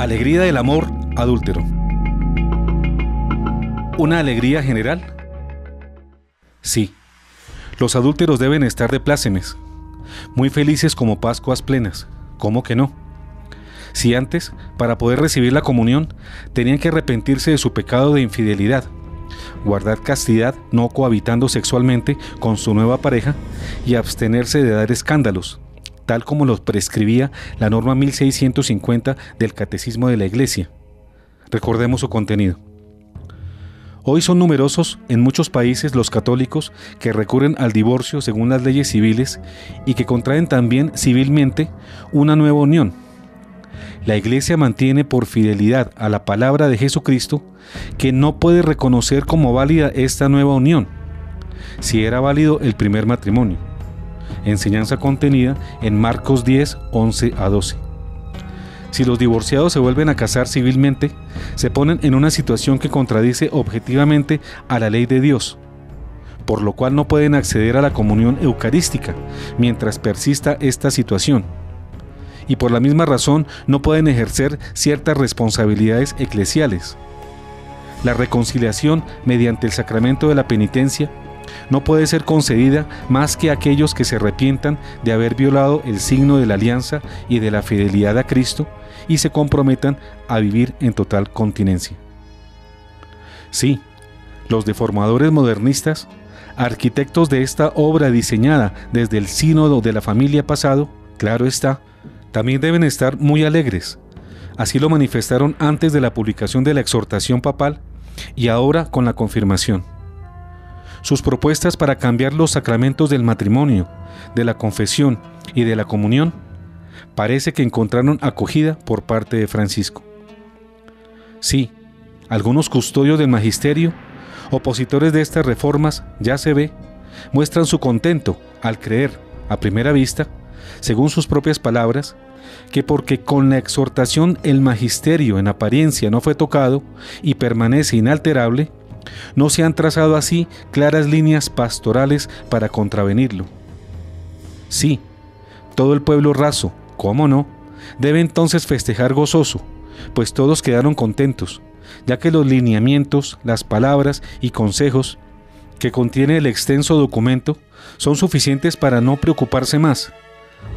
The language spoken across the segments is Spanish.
Alegría del amor adúltero. ¿Una alegría general? Sí, los adúlteros deben estar de plácemes, muy felices como Pascuas plenas. ¿Cómo que no? Si antes, para poder recibir la comunión, tenían que arrepentirse de su pecado de infidelidad, guardar castidad no cohabitando sexualmente con su nueva pareja y abstenerse de dar escándalos, tal como los prescribía la norma 1650 del Catecismo de la Iglesia. Recordemos su contenido. Hoy son numerosos en muchos países los católicos que recurren al divorcio según las leyes civiles y que contraen también civilmente una nueva unión. La Iglesia mantiene por fidelidad a la palabra de Jesucristo que no puede reconocer como válida esta nueva unión, si era válido el primer matrimonio. Enseñanza contenida en Marcos 10, 11 a 12. Si los divorciados se vuelven a casar civilmente, se ponen en una situación que contradice objetivamente a la ley de Dios, por lo cual no pueden acceder a la comunión eucarística mientras persista esta situación, y por la misma razón no pueden ejercer ciertas responsabilidades eclesiales. La reconciliación mediante el sacramento de la penitencia no puede ser concedida más que a aquellos que se arrepientan de haber violado el signo de la alianza y de la fidelidad a Cristo y se comprometan a vivir en total continencia. Sí, los deformadores modernistas, arquitectos de esta obra diseñada desde el sínodo de la familia pasado, claro está, también deben estar muy alegres. Así lo manifestaron antes de la publicación de la exhortación papal y ahora con la confirmación. Sus propuestas para cambiar los sacramentos del matrimonio, de la confesión y de la comunión parece que encontraron acogida por parte de Francisco. Sí, algunos custodios del magisterio, opositores de estas reformas, ya se ve, muestran su contento al creer, a primera vista, según sus propias palabras, que porque con la exhortación el magisterio en apariencia no fue tocado y permanece inalterable, no se han trazado así claras líneas pastorales para contravenirlo. Sí, todo el pueblo raso, ¿cómo no?, debe entonces festejar gozoso, pues todos quedaron contentos, ya que los lineamientos, las palabras y consejos que contiene el extenso documento son suficientes para no preocuparse más,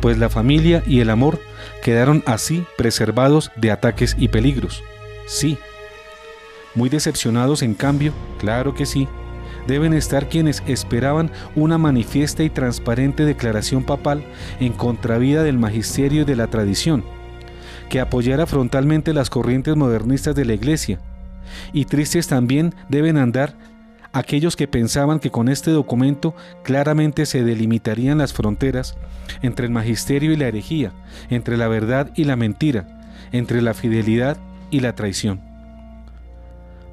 pues la familia y el amor quedaron así preservados de ataques y peligros. Sí. Muy decepcionados, en cambio, claro que sí, deben estar quienes esperaban una manifiesta y transparente declaración papal en contravía del magisterio y de la tradición, que apoyara frontalmente las corrientes modernistas de la Iglesia. Y tristes también deben andar aquellos que pensaban que con este documento claramente se delimitarían las fronteras entre el magisterio y la herejía, entre la verdad y la mentira, entre la fidelidad y la traición.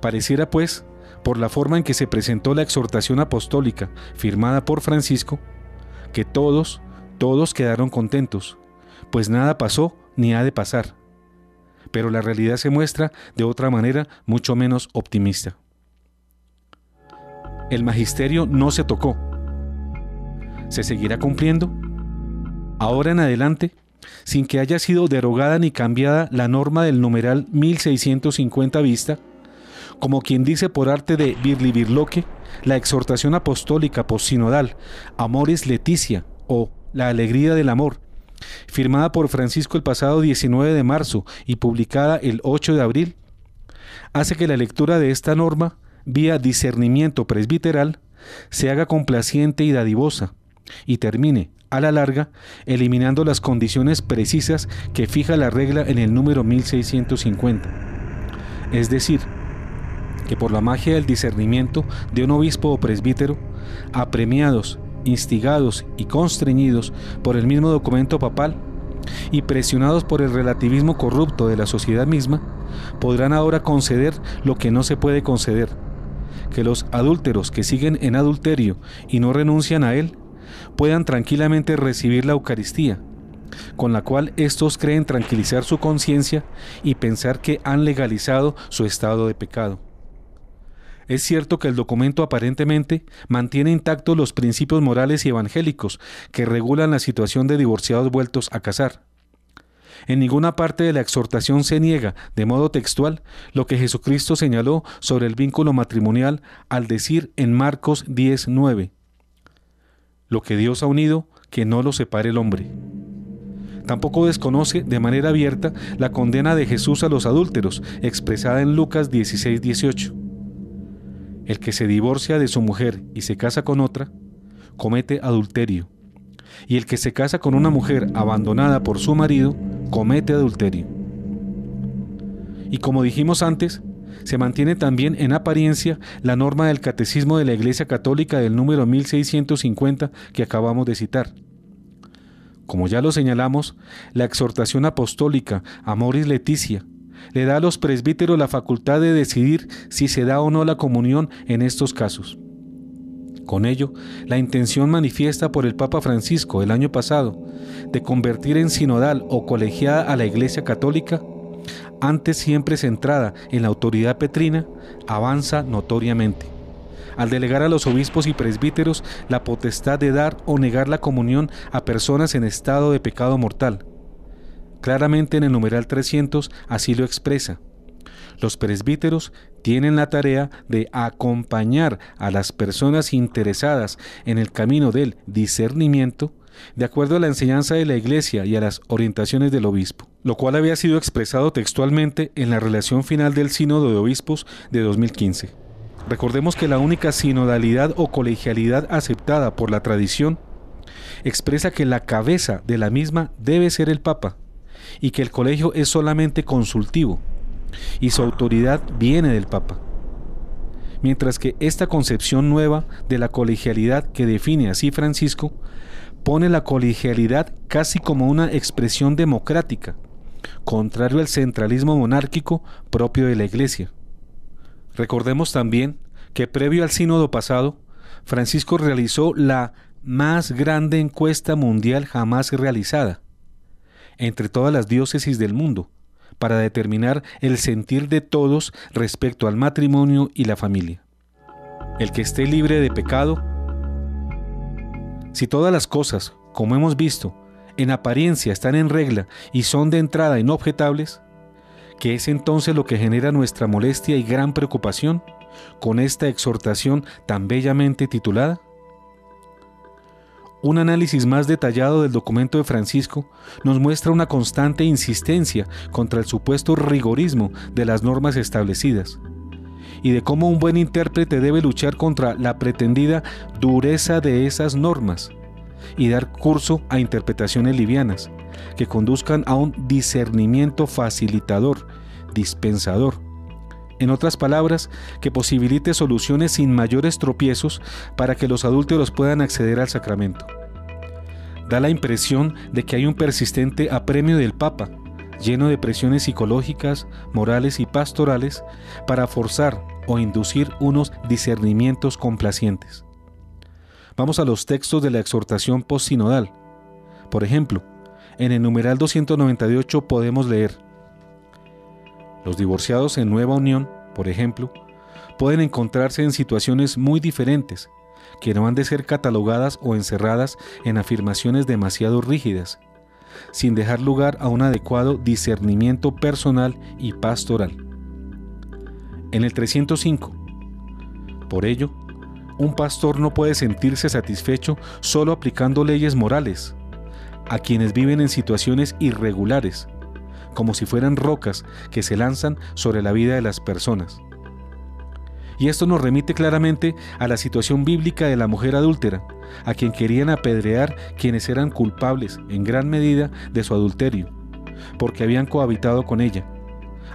Pareciera, pues, por la forma en que se presentó la exhortación apostólica firmada por Francisco, que todos quedaron contentos, pues nada pasó ni ha de pasar. Pero la realidad se muestra de otra manera mucho menos optimista. El magisterio no se tocó. ¿Se seguirá cumpliendo? Ahora en adelante, sin que haya sido derogada ni cambiada la norma del numeral 1650 vista, como quien dice por arte de birlibirloque, la exhortación apostólica possinodal Amoris Laetitia o la alegría del amor, firmada por Francisco el pasado 19 de marzo y publicada el 8 de abril, hace que la lectura de esta norma, vía discernimiento presbiteral, se haga complaciente y dadivosa, y termine, a la larga, eliminando las condiciones precisas que fija la regla en el número 1650. Es decir, que por la magia del discernimiento de un obispo o presbítero, apremiados, instigados y constreñidos por el mismo documento papal y presionados por el relativismo corrupto de la sociedad misma, podrán ahora conceder lo que no se puede conceder, que los adúlteros que siguen en adulterio y no renuncian a él, puedan tranquilamente recibir la Eucaristía, con la cual estos creen tranquilizar su conciencia y pensar que han legalizado su estado de pecado. Es cierto que el documento aparentemente mantiene intactos los principios morales y evangélicos que regulan la situación de divorciados vueltos a casar, En ninguna parte de la exhortación se niega, de modo textual, lo que Jesucristo señaló sobre el vínculo matrimonial al decir en Marcos 10:9: lo que Dios ha unido, que no lo separe el hombre. Tampoco desconoce de manera abierta la condena de Jesús a los adúlteros, expresada en Lucas 16:18. El que se divorcia de su mujer y se casa con otra, comete adulterio. Y el que se casa con una mujer abandonada por su marido, comete adulterio. Y como dijimos antes, se mantiene también en apariencia la norma del Catecismo de la Iglesia Católica del número 1650 que acabamos de citar. Como ya lo señalamos, la exhortación apostólica Amoris Laetitia le da a los presbíteros la facultad de decidir si se da o no la comunión en estos casos. Con ello, la intención manifiesta por el Papa Francisco el año pasado de convertir en sinodal o colegiada a la Iglesia Católica, antes siempre centrada en la autoridad petrina, avanza notoriamente, al delegar a los obispos y presbíteros la potestad de dar o negar la comunión a personas en estado de pecado mortal. Claramente en el numeral 300 así lo expresa. Los presbíteros tienen la tarea de acompañar a las personas interesadas en el camino del discernimiento, de acuerdo a la enseñanza de la Iglesia y a las orientaciones del obispo, lo cual había sido expresado textualmente en la relación final del Sínodo de Obispos de 2015. Recordemos que la única sinodalidad o colegialidad aceptada por la tradición expresa que la cabeza de la misma debe ser el Papa y que el colegio es solamente consultivo y su autoridad viene del Papa. Mientras que esta concepción nueva de la colegialidad que define así Francisco pone la colegialidad casi como una expresión democrática, contrario al centralismo monárquico propio de la Iglesia. Recordemos también que previo al sínodo pasado, Francisco realizó la más grande encuesta mundial jamás realizada entre todas las diócesis del mundo, para determinar el sentir de todos respecto al matrimonio y la familia. El que esté libre de pecado. Si todas las cosas, como hemos visto, en apariencia están en regla y son de entrada inobjetables, ¿qué es entonces lo que genera nuestra molestia y gran preocupación con esta exhortación tan bellamente titulada? Un análisis más detallado del documento de Francisco nos muestra una constante insistencia contra el supuesto rigorismo de las normas establecidas y de cómo un buen intérprete debe luchar contra la pretendida dureza de esas normas y dar curso a interpretaciones livianas que conduzcan a un discernimiento facilitador, dispensador. En otras palabras, que posibilite soluciones sin mayores tropiezos para que los adúlteros puedan acceder al sacramento. Da la impresión de que hay un persistente apremio del Papa, lleno de presiones psicológicas, morales y pastorales, para forzar o inducir unos discernimientos complacientes. Vamos a los textos de la exhortación postsinodal. Por ejemplo, en el numeral 298 podemos leer: los divorciados en nueva unión, por ejemplo, pueden encontrarse en situaciones muy diferentes, que no han de ser catalogadas o encerradas en afirmaciones demasiado rígidas, sin dejar lugar a un adecuado discernimiento personal y pastoral. En el 305, por ello, un pastor no puede sentirse satisfecho solo aplicando leyes morales a quienes viven en situaciones irregulares, como si fueran rocas que se lanzan sobre la vida de las personas. Y esto nos remite claramente a la situación bíblica de la mujer adúltera, a quien querían apedrear quienes eran culpables en gran medida de su adulterio, porque habían cohabitado con ella.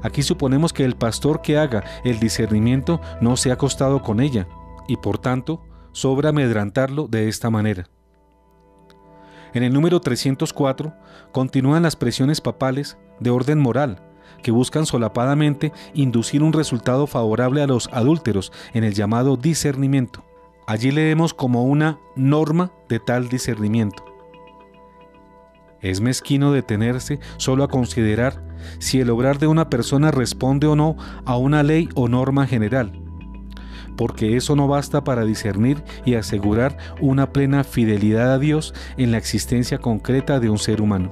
Aquí suponemos que el pastor que haga el discernimiento no se ha acostado con ella, y por tanto sobra amedrantarlo de esta manera. En el número 304 continúan las presiones papales de orden moral que buscan solapadamente inducir un resultado favorable a los adúlteros en el llamado discernimiento. Allí leemos como una norma de tal discernimiento: es mezquino detenerse solo a considerar si el obrar de una persona responde o no a una ley o norma general, porque eso no basta para discernir y asegurar una plena fidelidad a Dios en la existencia concreta de un ser humano.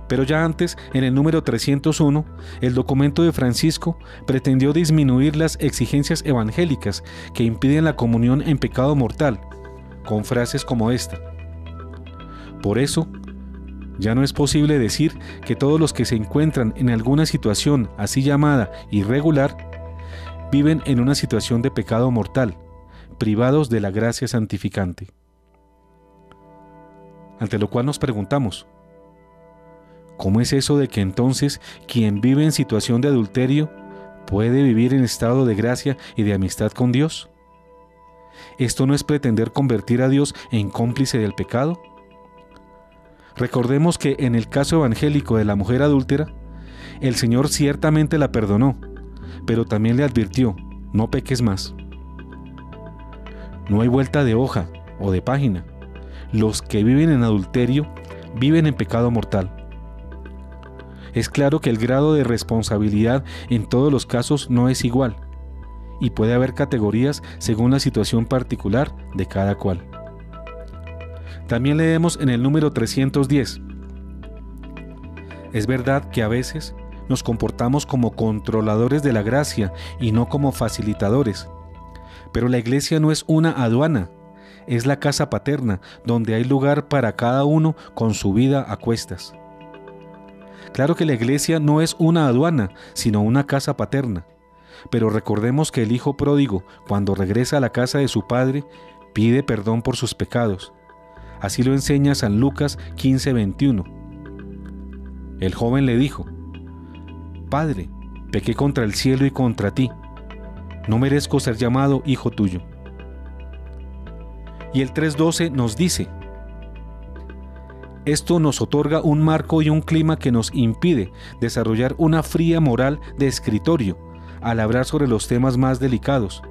Pero ya antes, en el número 301, el documento de Francisco pretendió disminuir las exigencias evangélicas que impiden la comunión en pecado mortal, con frases como esta: por eso, ya no es posible decir que todos los que se encuentran en alguna situación así llamada irregular viven en una situación de pecado mortal, privados de la gracia santificante. Ante lo cual nos preguntamos, ¿cómo es eso de que entonces quien vive en situación de adulterio puede vivir en estado de gracia y de amistad con Dios? ¿Esto no es pretender convertir a Dios en cómplice del pecado? Recordemos que en el caso evangélico de la mujer adúltera, el Señor ciertamente la perdonó, pero también le advirtió: no peques más. No hay vuelta de hoja o de página. Los que viven en adulterio viven en pecado mortal. Es claro que el grado de responsabilidad en todos los casos no es igual, y puede haber categorías según la situación particular de cada cual. También leemos en el número 310. Es verdad que a veces nos comportamos como controladores de la gracia y no como facilitadores, pero la iglesia no es una aduana, es la casa paterna donde hay lugar para cada uno con su vida a cuestas. Claro que la iglesia no es una aduana, sino una casa paterna, pero recordemos que el hijo pródigo, cuando regresa a la casa de su padre, pide perdón por sus pecados. Así lo enseña San Lucas 15:21. El joven le dijo: Padre, pequé contra el cielo y contra ti. No merezco ser llamado hijo tuyo. Y el 3:12 nos dice: esto nos otorga un marco y un clima que nos impide desarrollar una fría moral de escritorio al hablar sobre los temas más delicados,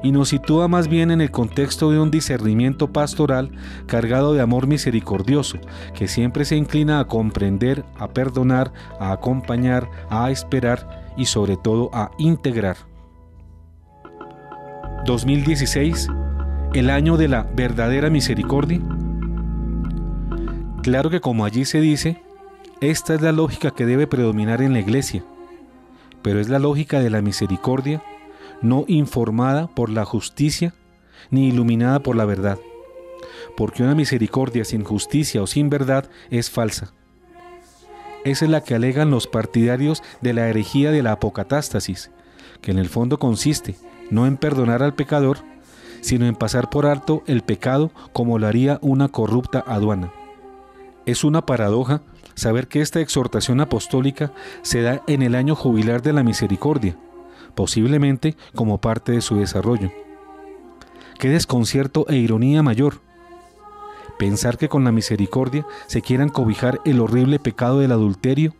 y nos sitúa más bien en el contexto de un discernimiento pastoral cargado de amor misericordioso, que siempre se inclina a comprender, a perdonar, a acompañar, a esperar y sobre todo a integrar. 2016, el año de la verdadera misericordia. Claro que, como allí se dice, esta es la lógica que debe predominar en la iglesia, pero es la lógica de la misericordia, no informada por la justicia ni iluminada por la verdad, porque una misericordia sin justicia o sin verdad es falsa. Esa es la que alegan los partidarios de la herejía de la apocatástasis, que en el fondo consiste no en perdonar al pecador, sino en pasar por alto el pecado como lo haría una corrupta aduana. Es una paradoja saber que esta exhortación apostólica se da en el año jubilar de la misericordia, posiblemente como parte de su desarrollo. ¡Qué desconcierto e ironía mayor! Pensar que con la misericordia se quieran cobijar el horrible pecado del adulterio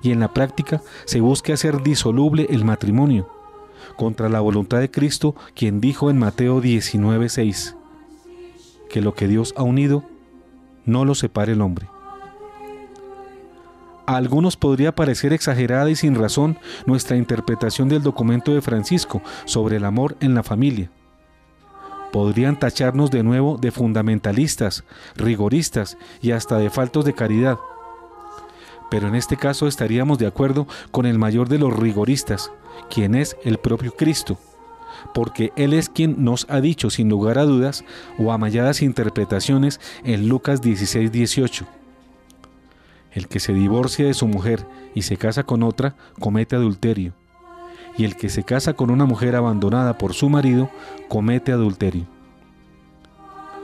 y en la práctica se busque hacer disoluble el matrimonio, contra la voluntad de Cristo, quien dijo en Mateo 19:6, que lo que Dios ha unido, no lo separe el hombre. A algunos podría parecer exagerada y sin razón nuestra interpretación del documento de Francisco sobre el amor en la familia. Podrían tacharnos de nuevo de fundamentalistas, rigoristas y hasta de faltos de caridad. Pero en este caso estaríamos de acuerdo con el mayor de los rigoristas, quien es el propio Cristo, porque Él es quien nos ha dicho sin lugar a dudas o amalladas interpretaciones en Lucas 16:18. El que se divorcia de su mujer y se casa con otra, comete adulterio, y el que se casa con una mujer abandonada por su marido, comete adulterio.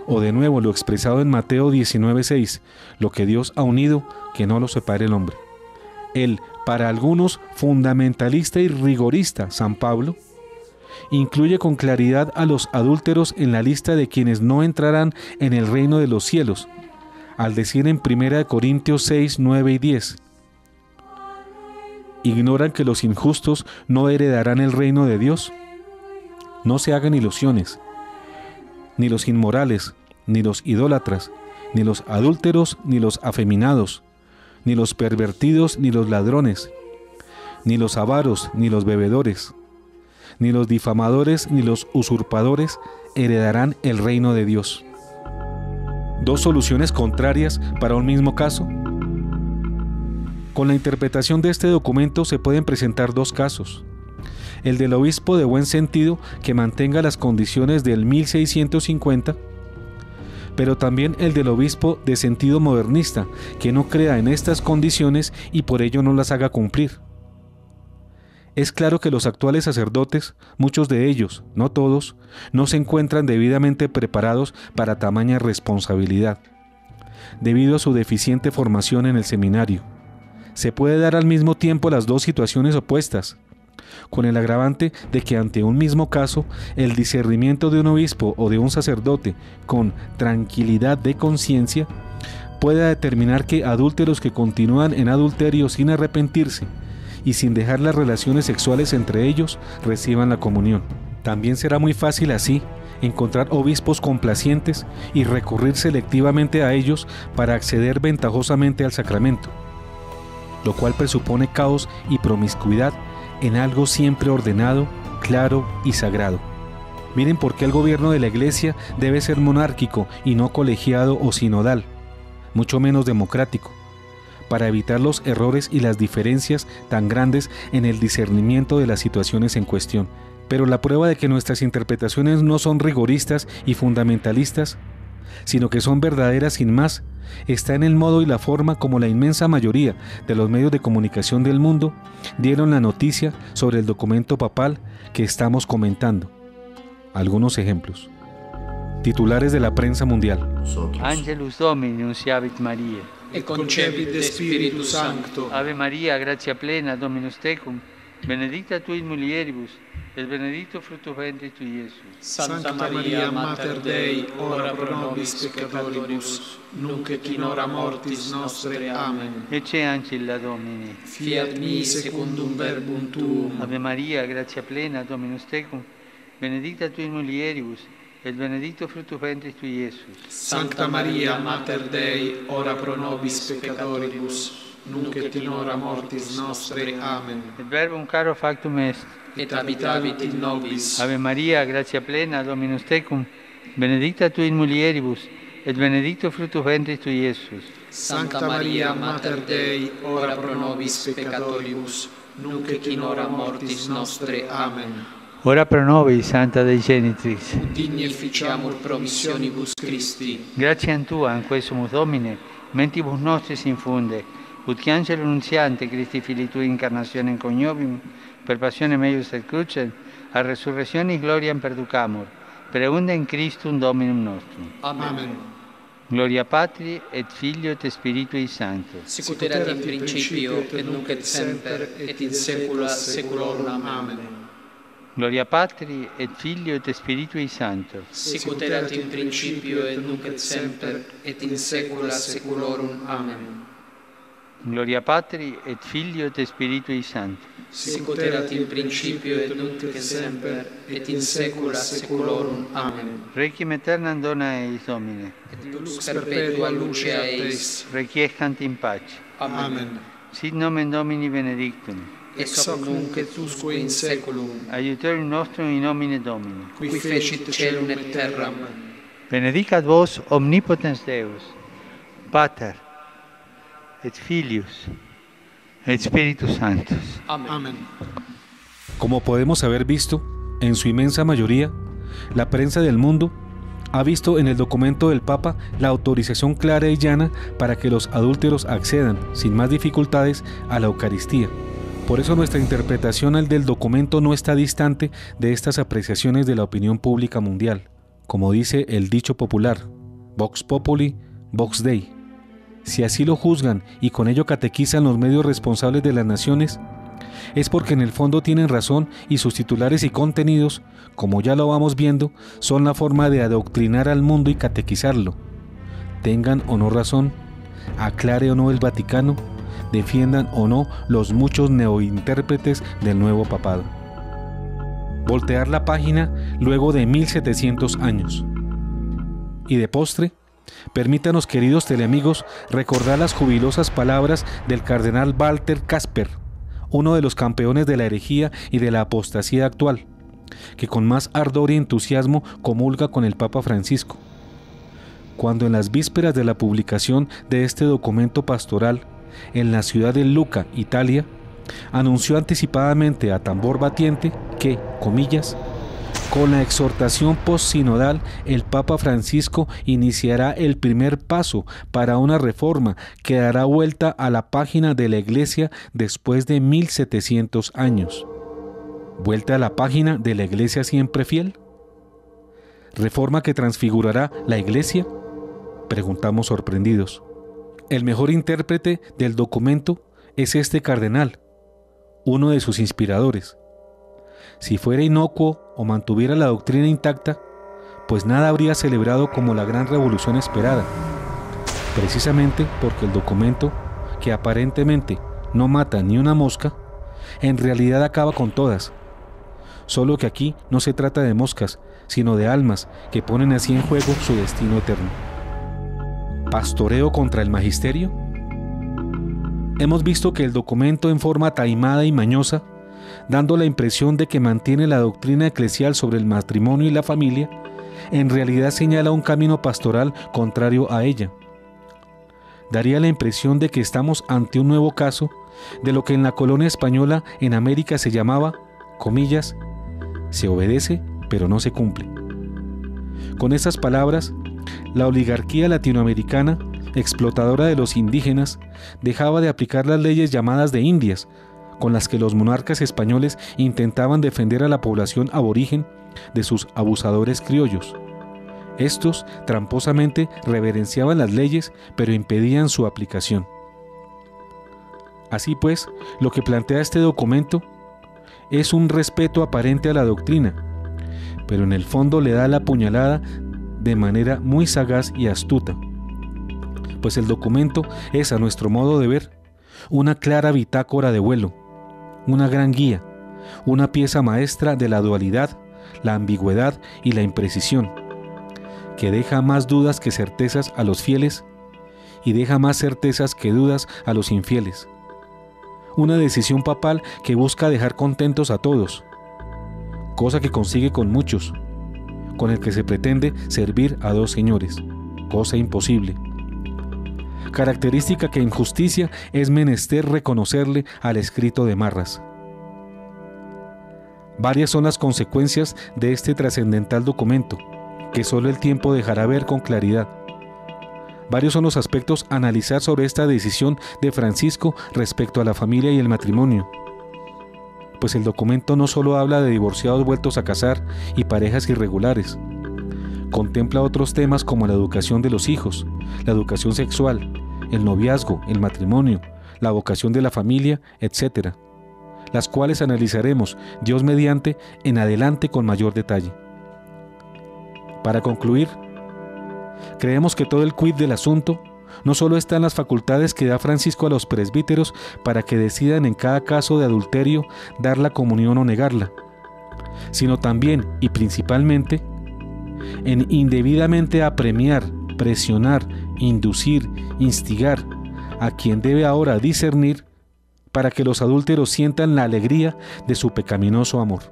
O de nuevo lo expresado en Mateo 19:6, lo que Dios ha unido, que no lo separe el hombre. El, para algunos, fundamentalista y rigorista San Pablo, incluye con claridad a los adúlteros en la lista de quienes no entrarán en el reino de los cielos, al decir en 1 Corintios 6, 9 y 10, ¿ignoran que los injustos no heredarán el reino de Dios? No se hagan ilusiones. Ni los inmorales, ni los idólatras, ni los adúlteros, ni los afeminados, ni los pervertidos, ni los ladrones, ni los avaros, ni los bebedores, ni los difamadores, ni los usurpadores heredarán el reino de Dios. ¿Dos soluciones contrarias para un mismo caso? Con la interpretación de este documento se pueden presentar dos casos. El del obispo de buen sentido que mantenga las condiciones del 1650, pero también el del obispo de sentido modernista que no crea en estas condiciones y por ello no las haga cumplir. Es claro que los actuales sacerdotes, muchos de ellos, no todos, no se encuentran debidamente preparados para tamaña responsabilidad, debido a su deficiente formación en el seminario. Se puede dar al mismo tiempo las dos situaciones opuestas, con el agravante de que ante un mismo caso, el discernimiento de un obispo o de un sacerdote con tranquilidad de conciencia pueda determinar que adúlteros que continúan en adulterio sin arrepentirse y sin dejar las relaciones sexuales entre ellos reciban la comunión. También será muy fácil así encontrar obispos complacientes y recurrir selectivamente a ellos para acceder ventajosamente al sacramento, lo cual presupone caos y promiscuidad en algo siempre ordenado, claro y sagrado. Miren por qué el gobierno de la Iglesia debe ser monárquico y no colegiado o sinodal, mucho menos democrático, para evitar los errores y las diferencias tan grandes en el discernimiento de las situaciones en cuestión. Pero la prueba de que nuestras interpretaciones no son rigoristas y fundamentalistas, sino que son verdaderas sin más, está en el modo y la forma como la inmensa mayoría de los medios de comunicación del mundo dieron la noticia sobre el documento papal que estamos comentando. Algunos ejemplos. Titulares de la prensa mundial. Angelus Domini nunciavit Maria. Et concepit de Spiritu Sancto. Ave Maria, gratia plena, Dominus tecum, benedicta tu in mulieribus, et benedictus fructus ventris tui, Iesus. Santa Maria, Mater Dei, ora pro nobis peccatoribus, nunc et in hora mortis nostre. Amen. Ecce ancilla Domini. Fiat mi secundum verbum tuum. Ave Maria, gratia plena, Dominus tecum, benedicta tu in mulieribus, et benedictus fructus ventris tui, Iesus. Sancta Maria, Mater Dei, ora pro nobis peccatoribus, nunc et in hora mortis nostre. Amen. Et verbum caro factum est. Et habitavit in nobis. Ave Maria, gratia plena, Dominus tecum, benedicta tu in mulieribus, et benedictus fructus ventris tui, Iesus. Sancta Maria, Mater Dei, ora pro nobis peccatoribus, nunc et in hora mortis nostre. Amen. Ora pro nobis, Santa Dei Genitrix. Digni efficiamur promissionibus Christi. Gratiam Tua, quesumus Domine, mentibus nostris infunde, ut che angelo nunziante Christi Filii Tui incarnationem coniovium, per passionem eius et crucem, a resurrectionis gloriam perducamur, preundem Christum Dominum nostrum. Amen. Gloria Patri et Filio et Spiritui Sancto. Sicut erat in principio, et nunc et semper, et in saecula saeculorum. Amen. Gloria Patri et Filio et Spiritui Sancto. Sicut erat in principio, et nunc et semper, et in saecula saeculorum. Amen. Gloria Patri et Filio et Spiritui Sancto. Sicut erat in principio, et nunc et semper, et in saecula saeculorum. Amen. Requiem aeternam dona eis Domine. Et lux perpetua lucea eis. Requiescant in pace. Amen. Sit nomen Domini benedictum. Ex hoc nunc et usque in saeculum. Aiutorium nostrum in nomine Domini. Qui fecit caelum et terram. Benedicat vos omnipotens Deus, Pater et Filius et Spiritus Sanctus. Amen. Como podemos haber visto, en su inmensa mayoría, la prensa del mundo ha visto en el documento del Papa la autorización clara y llana para que los adúlteros accedan, sin más dificultades, a la Eucaristía. Por eso nuestra interpretación del documento no está distante de estas apreciaciones de la opinión pública mundial. Como dice el dicho popular, Vox Populi, Vox Dei. Si así lo juzgan y con ello catequizan los medios responsables de las naciones, es porque en el fondo tienen razón y sus titulares y contenidos, como ya lo vamos viendo, son la forma de adoctrinar al mundo y catequizarlo. Tengan o no razón, aclare o no el Vaticano, defiendan o no los muchos neointérpretes del nuevo papado. Voltear la página luego de 1700 años. Y de postre, permítanos, queridos teleamigos, recordar las jubilosas palabras del cardenal Walter Kasper, uno de los campeones de la herejía y de la apostasía actual, que con más ardor y entusiasmo comulga con el Papa Francisco. Cuando en las vísperas de la publicación de este documento pastoral en la ciudad de Lucca, Italia, anunció anticipadamente a tambor batiente que, comillas, con la exhortación postsinodal, el Papa Francisco iniciará el primer paso para una reforma que dará vuelta a la página de la Iglesia después de 1700 años. ¿Vuelta a la página de la Iglesia siempre fiel? ¿Reforma que transfigurará la Iglesia?, preguntamos sorprendidos. El mejor intérprete del documento es este cardenal, uno de sus inspiradores. Si fuera inocuo o mantuviera la doctrina intacta, pues nada habría celebrado como la gran revolución esperada, precisamente porque el documento, que aparentemente no mata ni una mosca, en realidad acaba con todas. Solo que aquí no se trata de moscas, sino de almas que ponen así en juego su destino eterno. ¿Pastoreo contra el magisterio? Hemos visto que el documento, en forma taimada y mañosa, dando la impresión de que mantiene la doctrina eclesial sobre el matrimonio y la familia, en realidad señala un camino pastoral contrario a ella. Daría la impresión de que estamos ante un nuevo caso de lo que en la colonia española en América se llamaba, comillas, se obedece pero no se cumple. Con estas palabras, la oligarquía latinoamericana, explotadora de los indígenas, dejaba de aplicar las leyes llamadas de Indias, con las que los monarcas españoles intentaban defender a la población aborigen de sus abusadores criollos. Estos tramposamente reverenciaban las leyes, pero impedían su aplicación. Así pues, lo que plantea este documento es un respeto aparente a la doctrina, pero en el fondo le da la puñalada de manera muy sagaz y astuta, pues el documento es, a nuestro modo de ver, una clara bitácora de vuelo, una gran guía, una pieza maestra de la dualidad, la ambigüedad y la imprecisión, que deja más dudas que certezas a los fieles y deja más certezas que dudas a los infieles. Una decisión papal que busca dejar contentos a todos, cosa que consigue con muchos, con el que se pretende servir a dos señores, cosa imposible. Característica que en justicia es menester reconocerle al escrito de Marras. Varias son las consecuencias de este trascendental documento, que solo el tiempo dejará ver con claridad. Varios son los aspectos a analizar sobre esta decisión de Francisco respecto a la familia y el matrimonio. Pues el documento no solo habla de divorciados vueltos a casar y parejas irregulares. Contempla otros temas como la educación de los hijos, la educación sexual, el noviazgo, el matrimonio, la vocación de la familia, etc., las cuales analizaremos, Dios mediante, en adelante con mayor detalle. Para concluir, creemos que todo el quid del asunto no solo está en las facultades que da Francisco a los presbíteros para que decidan en cada caso de adulterio dar la comunión o negarla, sino también y principalmente en indebidamente apremiar, presionar, inducir, instigar a quien debe ahora discernir para que los adúlteros sientan la alegría de su pecaminoso amor.